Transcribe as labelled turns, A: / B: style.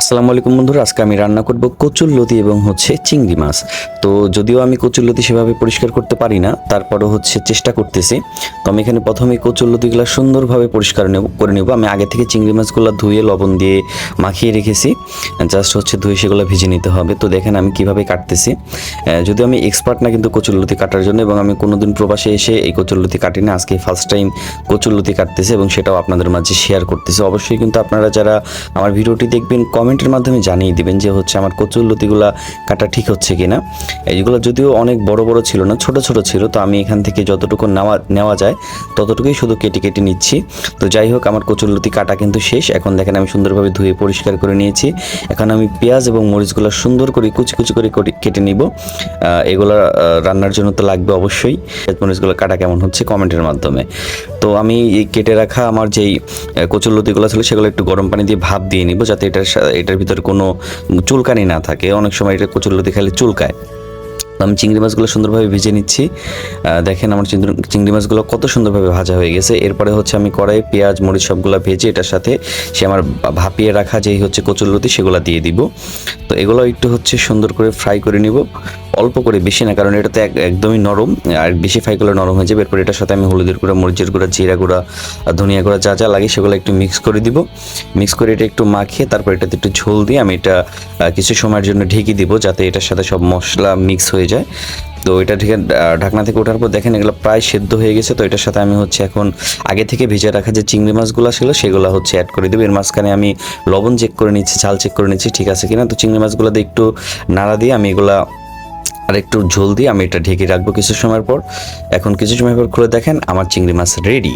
A: আসসালামু আলাইকুম বন্ধুরা, আজকে আমি রান্না করব কচুরলতি এবং চিংড়ি মাছ। তো যদিও আমি কচুরলতি সেভাবে পরিষ্কার করতে পারি না, তারপরও চেষ্টা করতেছি। তো আমি এখানে প্রথমে কচুরলতিগুলো সুন্দরভাবে পরিষ্কার করে নেব। আমি আগে থেকে চিংড়ি মাছগুলো ধুয়ে লবণ দিয়ে মাখিয়ে রেখেছি, জাস্ট ধুয়ে সেগুলো ভেজে নিতে হবে। তো দেখেন আমি কিভাবে কাটতেছি। যদিও আমি এক্সপার্ট না কিন্তু কচুরলতি কাটার জন্য, এবং আমি কোনোদিন প্রবাসে এসে এই কচুরলতি কাটি না, আজকে ফার্স্ট টাইম কচুরলতি কাটতেছি এবং সেটাও আপনাদের মাঝে শেয়ার করতেছি। অবশ্যই কিন্তু আপনারা যারা আমার ভিডিওটি দেখবেন কমেন্টের মাধ্যমে জানিয়ে দিবেন যে আমার কচুরলতিগুলা কাটা ঠিক হচ্ছে কিনা। এইগুলো যদিও অনেক বড় বড় ছিল না, ছোট ছোট ছিল। তো আমি এখান থেকে যতটুকু নেওয়া যায় ততটুকুই শুধু কেটে কেটে নিচ্ছি। তো যাই হোক, আমার কচুরলতি কাটা কিন্তু শেষ। এখন দেখেন আমি সুন্দরভাবে ধুয়ে পরিষ্কার করে নিয়েছি। এখন আমি পেঁয়াজ এবং মরিচগুলো সুন্দর করে কুচি কুচি করে কেটে নিব। এগুলো রান্নার জন্য তো লাগবে অবশ্যই। পেঁয়াজ মরিচগুলো কাটা কেমন হচ্ছে কমেন্টের মাধ্যমে। তো আমি এই কেটে রাখা আমার যেই কচুরলতিগুলো ছিল সেগুলো একটু গরম পানি দিয়ে ভাপ দিয়ে নিব, যাতে এটার ভিতরে কোনো চুলকানি না থাকে। অনেক সময় এটা কচুরলতি খেলে চুলকায়। আমি চিংড়ি মাছগুলো সুন্দরভাবে ভেজে নিচ্ছি। দেখেন আমার চিংড়ি মাছগুলো কত সুন্দরভাবে ভাজা হয়ে গেছে। এরপরে আমি কড়াই পেঁয়াজ মরিচ সবগুলো ভেজে এটার সাথে আমার ভাপিয়ে রাখা যেই কচুরলতি সেগুলো দিয়ে দিব। তো এগুলো একটু সুন্দর করে ফ্রাই করে নিব, অল্প করে, বেশি না, কারণ এটা তো একদমই নরম, আর বেশি ফ্রাই করলে নরম হয়ে যাবে। এরপর এটার সাথে আমি হলুদের গুঁড়া, মরিচের গুঁড়া, জিরা গুঁড়া, ধনিয়া গুঁড়া যা যা লাগে সেগুলো একটু মিক্স করে দিব। মিক্স করে এটা একটু মাখিয়ে তারপর এটাতে একটু ঝোল দিয়ে আমি এটা কিছু সময়ের জন্য ঢেকে দিব, যাতে এটার সাথে সব মশলা মিক্স হয়ে যায়। তো এটা ঢাকনা থেকে ওঠার পর দেখেন এগুলো প্রায় সেদ্ধ হয়ে গেছে। তো এটার সাথে আমি এখন আগে থেকে ভেজে রাখা যে চিংড়ি মাছগুলো ছিল সেগুলো অ্যাড করে দেবো। এর মাঝখানে আমি লবণ চেক করে নিচ্ছি, ঝাল চেক করে নিচ্ছি ঠিক আছে কিনা। তো চিংড়ি মাছগুলো দিয়ে একটু নাড়া দিয়ে আমি এগুলা আর একটু ঝোল দিয়ে আমি এটা ঢেকে রাখবো কিছু সময়ের পর। এখন কিছু সময় পর খুলে দেখেন আমার চিংড়ি মাছ রেডি।